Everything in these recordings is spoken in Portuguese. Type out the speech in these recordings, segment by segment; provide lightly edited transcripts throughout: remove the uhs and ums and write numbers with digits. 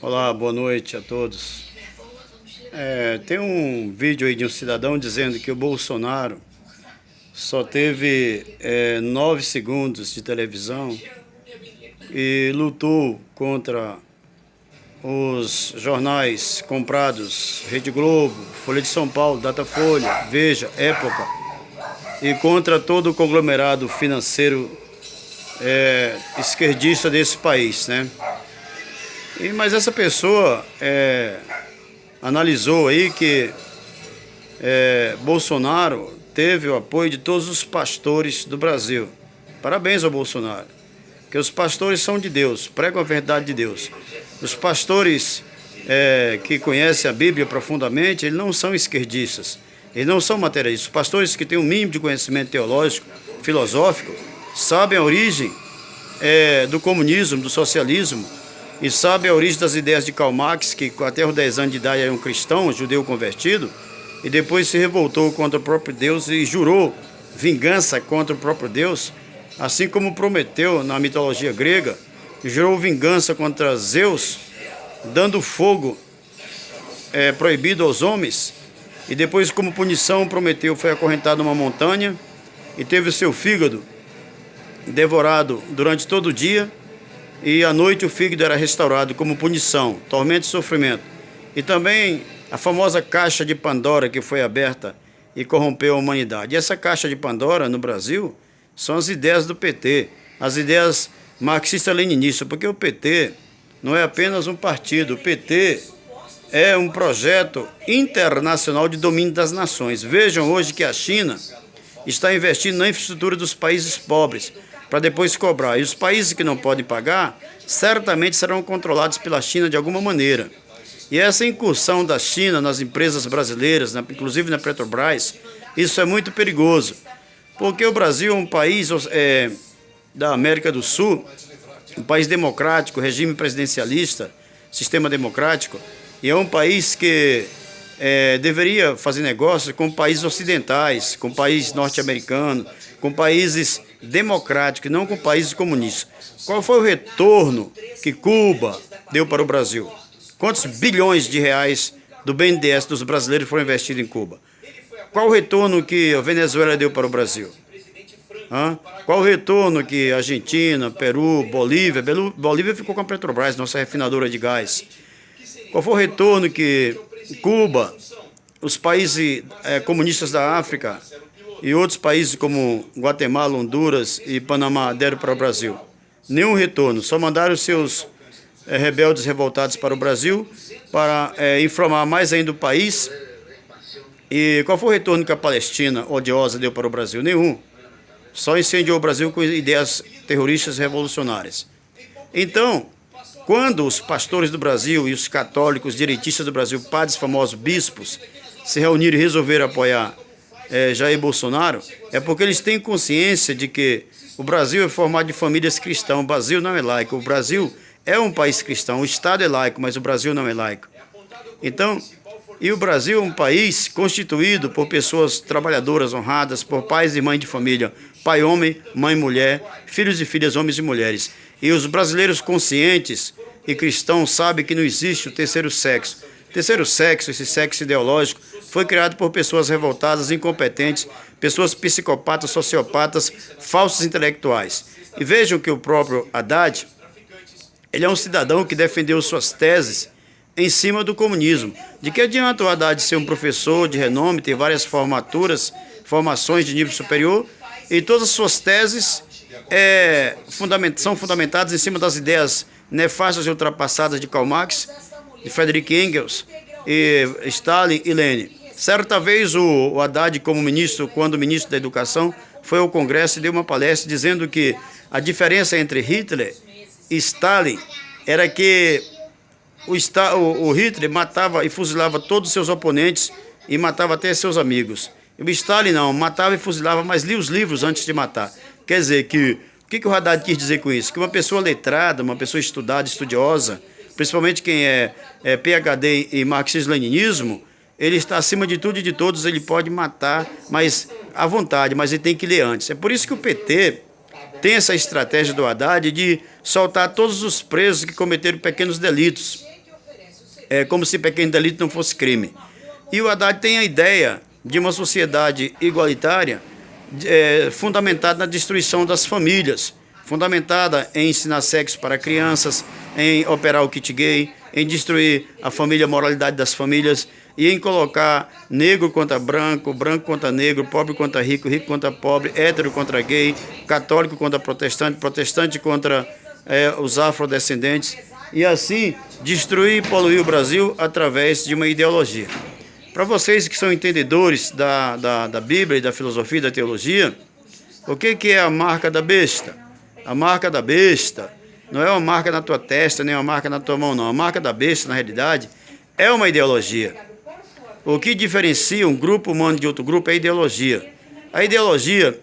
Olá, boa noite a todos. Tem um vídeo aí de um cidadão dizendo que o Bolsonaro só teve 9 segundos de televisão e lutou contra os jornais comprados, Rede Globo, Folha de São Paulo, Datafolha, Veja, Época, e contra todo o conglomerado financeiro esquerdista desse país, né? Mas essa pessoa analisou aí que Bolsonaro teve o apoio de todos os pastores do Brasil. Parabéns ao Bolsonaro, que os pastores são de Deus, pregam a verdade de Deus. Os pastores que conhecem a Bíblia profundamente, eles não são esquerdistas, eles não são materialistas. Os pastores que têm um mínimo de conhecimento teológico, filosófico, sabem a origem do comunismo, do socialismo, e sabe a origem das ideias de Karl Marx, que até os 10 anos de idade era um cristão, um judeu convertido, e depois se revoltou contra o próprio Deus e jurou vingança contra o próprio Deus, assim como Prometeu na mitologia grega, jurou vingança contra Zeus, dando fogo proibido aos homens, e depois, como punição, Prometeu foi acorrentado numa montanha e teve o seu fígado devorado durante todo o dia, e à noite o fígado era restaurado como punição, tormento e sofrimento. E também a famosa caixa de Pandora, que foi aberta e corrompeu a humanidade. E essa caixa de Pandora no Brasil são as ideias do PT, as ideias marxista-leninistas, porque o PT não é apenas um partido, o PT é um projeto internacional de domínio das nações. Vejam hoje que a China está investindo na infraestrutura dos países pobres, para depois cobrar. E os países que não podem pagar, certamente serão controlados pela China de alguma maneira. E essa incursão da China nas empresas brasileiras, inclusive na Petrobras, isso é muito perigoso. Porque o Brasil é um país da América do Sul, um país democrático, regime presidencialista, sistema democrático, e é um país que deveria fazer negócios com países ocidentais, com países norte-americanos, com países democráticos, não com países comunistas. Qual foi o retorno que Cuba deu para o Brasil? Quantos bilhões de reais do BNDES dos brasileiros foram investidos em Cuba? Qual o retorno que a Venezuela deu para o Brasil? Qual o retorno que a Argentina, Peru, Bolívia ficou com a Petrobras, nossa refinadora de gás? Qual foi o retorno que Cuba, os países comunistas da África e outros países como Guatemala, Honduras e Panamá deram para o Brasil? Nenhum retorno, só mandaram seus rebeldes revoltados para o Brasil para inflamar mais ainda o país. E qual foi o retorno que a Palestina odiosa deu para o Brasil? Nenhum. Só incendiou o Brasil com ideias terroristas revolucionárias. Então, quando os pastores do Brasil e os católicos direitistas do Brasil, padres famosos, bispos, se reuniram e resolveram apoiar Jair Bolsonaro, é porque eles têm consciência de que o Brasil é formado de famílias cristãs, o Brasil não é laico, o Brasil é um país cristão, o Estado é laico, mas o Brasil não é laico. Então, e o Brasil é um país constituído por pessoas trabalhadoras, honradas, por pais e mães de família, pai homem, mãe mulher, filhos e filhas homens e mulheres. E os brasileiros conscientes e cristãos sabem que não existe o terceiro sexo. O terceiro sexo, esse sexo ideológico, foi criado por pessoas revoltadas, incompetentes, pessoas psicopatas, sociopatas, falsos intelectuais. E vejam que o próprio Haddad, ele é um cidadão que defendeu suas teses em cima do comunismo. De que adianta o Haddad ser um professor de renome, ter várias formações de nível superior, e todas as suas teses são fundamentadas em cima das ideias nefastas e ultrapassadas de Karl Marx, de Friedrich Engels, e Stalin e Lenin. Certa vez o Haddad, quando ministro da Educação, foi ao Congresso e deu uma palestra dizendo que a diferença entre Hitler e Stalin era que o Hitler matava e fuzilava todos os seus oponentes e matava até seus amigos. E o Stalin não, matava e fuzilava, mas lia os livros antes de matar. Quer dizer que o que o Haddad quis dizer com isso? Que uma pessoa letrada, uma pessoa estudada, estudiosa, principalmente quem é PhD em marxismo-leninismo, ele está acima de tudo e de todos, ele pode matar, mas à vontade, mas ele tem que ler antes. É por isso que o PT tem essa estratégia do Haddad de soltar todos os presos que cometeram pequenos delitos. É como se pequeno delito não fosse crime. E o Haddad tem a ideia de uma sociedade igualitária fundamentada na destruição das famílias, fundamentada em ensinar sexo para crianças, em operar o kit gay, em destruir a família, a moralidade das famílias e em colocar negro contra branco, branco contra negro, pobre contra rico, rico contra pobre, hétero contra gay, católico contra protestante, protestante contra os afrodescendentes e assim destruir e poluir o Brasil através de uma ideologia. Para vocês que são entendedores da Bíblia e da filosofia e da teologia, o que é a marca da besta? A marca da besta não é uma marca na tua testa, nem uma marca na tua mão, não. A marca da besta, na realidade, é uma ideologia. O que diferencia um grupo humano de outro grupo é a ideologia. A ideologia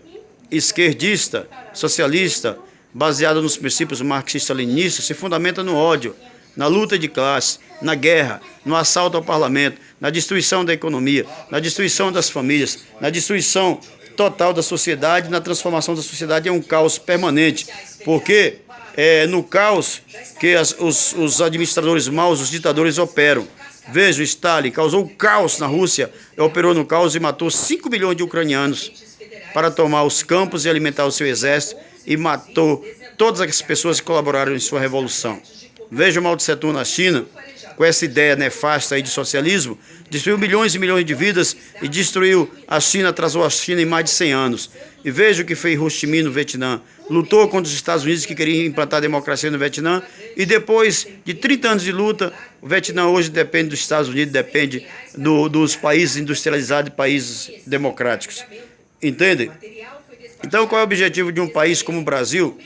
esquerdista, socialista, baseada nos princípios marxista-leninistas, se fundamenta no ódio, na luta de classe, na guerra, no assalto ao parlamento, na destruição da economia, na destruição das famílias, na destruição total da sociedade, na transformação da sociedade em um caos permanente, porque é no caos que os administradores maus, os ditadores operam. Veja, o Stalin causou caos na Rússia, operou no caos e matou 5 milhões de ucranianos para tomar os campos e alimentar o seu exército e matou todas as pessoas que colaboraram em sua revolução. Veja o Mao Tse Tung na China, com essa ideia nefasta aí de socialismo, destruiu milhões e milhões de vidas e destruiu a China, atrasou a China em mais de 100 anos. E veja o que fez Ho Chi Minh no Vietnã. Lutou contra os Estados Unidos que queriam implantar a democracia no Vietnã e depois de 30 anos de luta, o Vietnã hoje depende dos Estados Unidos, depende dos países industrializados e países democráticos. Entendem? Então, qual é o objetivo de um país como o Brasil?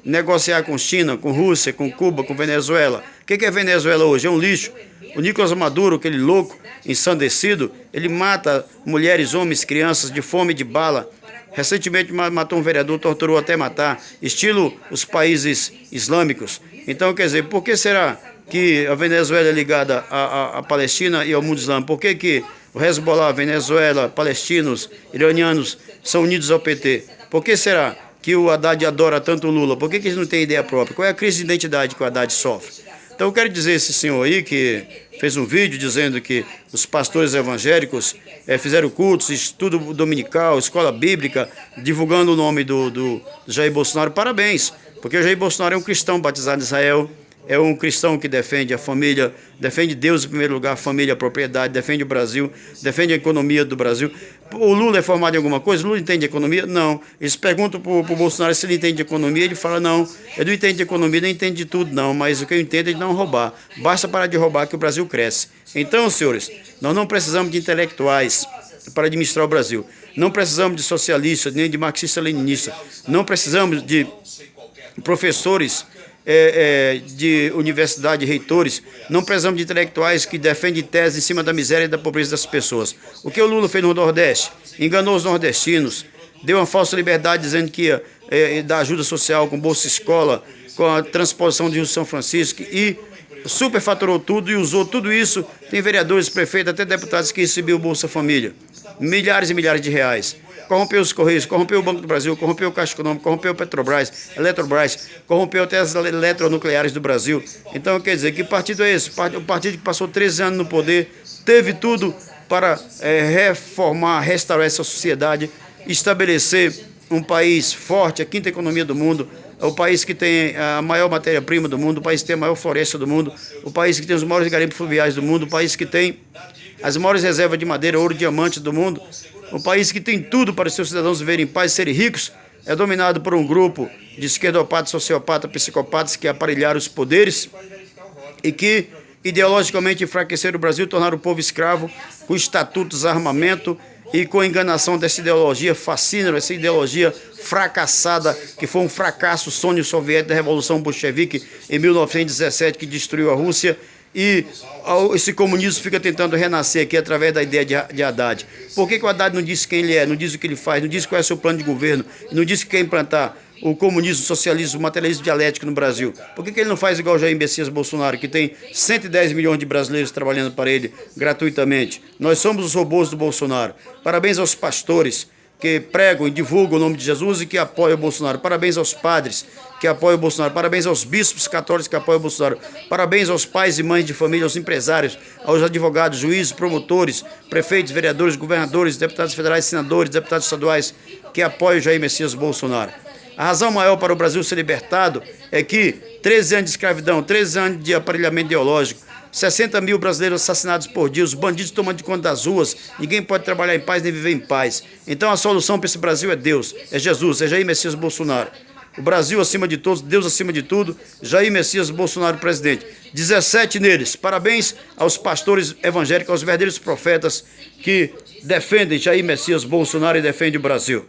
Negociar com China, com Rússia, com Cuba, com Venezuela. O que é Venezuela hoje? É um lixo. O Nicolás Maduro, aquele louco, ensandecido, ele mata mulheres, homens, crianças de fome e de bala. Recentemente matou um vereador, torturou até matar, estilo os países islâmicos. Então, quer dizer, por que será que a Venezuela é ligada à Palestina e ao mundo islâmico? Por que o Hezbollah, Venezuela, palestinos, iranianos são unidos ao PT? Por que será que o Haddad adora tanto o Lula? Por que eles não têm ideia própria? Qual é a crise de identidade que o Haddad sofre? Então eu quero dizer a esse senhor aí que fez um vídeo dizendo que os pastores evangélicos fizeram cultos, estudo dominical, escola bíblica, divulgando o nome do Jair Bolsonaro. Parabéns, porque o Jair Bolsonaro é um cristão batizado em Israel, é um cristão que defende a família, defende Deus em primeiro lugar, a família, a propriedade, defende o Brasil, defende a economia do Brasil. O Lula é formado em alguma coisa? O Lula entende de economia? Não. Eles perguntam para o Bolsonaro se ele entende de economia, ele fala não, ele não entende de economia, nem entende de tudo não, mas o que eu entendo é de não roubar. Basta parar de roubar que o Brasil cresce. Então, senhores, nós não precisamos de intelectuais para administrar o Brasil. Não precisamos de socialistas, nem de marxista-leninistas. Não precisamos de professores de universidade, reitores, não precisamos de intelectuais que defendem tese em cima da miséria e da pobreza das pessoas. O que o Lula fez no Nordeste? Enganou os nordestinos, deu uma falsa liberdade dizendo que ia dar ajuda social com Bolsa Escola, com a transposição de Rio São Francisco e superfaturou tudo e usou tudo isso. Tem vereadores, prefeitos, até deputados que recebiam Bolsa Família, milhares e milhares de reais. Corrompeu os Correios, corrompeu o Banco do Brasil, corrompeu o Caixa Econômica, corrompeu o Petrobras, Eletrobras, corrompeu até as eletronucleares do Brasil. Então, quer dizer, que partido é esse? O partido que passou 13 anos no poder, teve tudo para reformar, restaurar essa sociedade, estabelecer um país forte, a quinta economia do mundo, o país que tem a maior matéria-prima do mundo, o país que tem a maior floresta do mundo, o país que tem os maiores garimpos fluviais do mundo, o país que tem as maiores reservas de madeira, ouro, diamantes do mundo, um país que tem tudo para os seus cidadãos viverem em paz e serem ricos, é dominado por um grupo de esquerdopatas, sociopatas, psicopatas que aparelharam os poderes e que ideologicamente enfraqueceram o Brasil, tornaram o povo escravo com estatutos, armamento e com a enganação dessa ideologia fascínora, essa ideologia fracassada, que foi um fracasso, o sonho soviético da Revolução Bolchevique em 1917, que destruiu a Rússia. E esse comunismo fica tentando renascer aqui através da ideia de Haddad. Por que o Haddad não disse quem ele é, não diz o que ele faz, não diz qual é o seu plano de governo, não disse que quer implantar o comunismo, o socialismo, o materialismo dialético no Brasil? Por que ele não faz igual o Jair Messias Bolsonaro, que tem 110 milhões de brasileiros trabalhando para ele gratuitamente? Nós somos os robôs do Bolsonaro. Parabéns aos pastores que pregam e divulgam o nome de Jesus e que apoiam o Bolsonaro. Parabéns aos padres que apoiam o Bolsonaro. Parabéns aos bispos católicos que apoiam o Bolsonaro. Parabéns aos pais e mães de família, aos empresários, aos advogados, juízes, promotores, prefeitos, vereadores, governadores, deputados federais, senadores, deputados estaduais que apoiam Jair Messias Bolsonaro. A razão maior para o Brasil ser libertado é que 13 anos de escravidão, 13 anos de aparelhamento ideológico, 60 mil brasileiros assassinados por dia, os bandidos tomando de conta das ruas, ninguém pode trabalhar em paz nem viver em paz. Então a solução para esse Brasil é Deus, é Jesus, é Jair Messias Bolsonaro. O Brasil acima de todos, Deus acima de tudo, Jair Messias Bolsonaro presidente. 17 neles. Parabéns aos pastores evangélicos, aos verdadeiros profetas que defendem Jair Messias Bolsonaro e defendem o Brasil.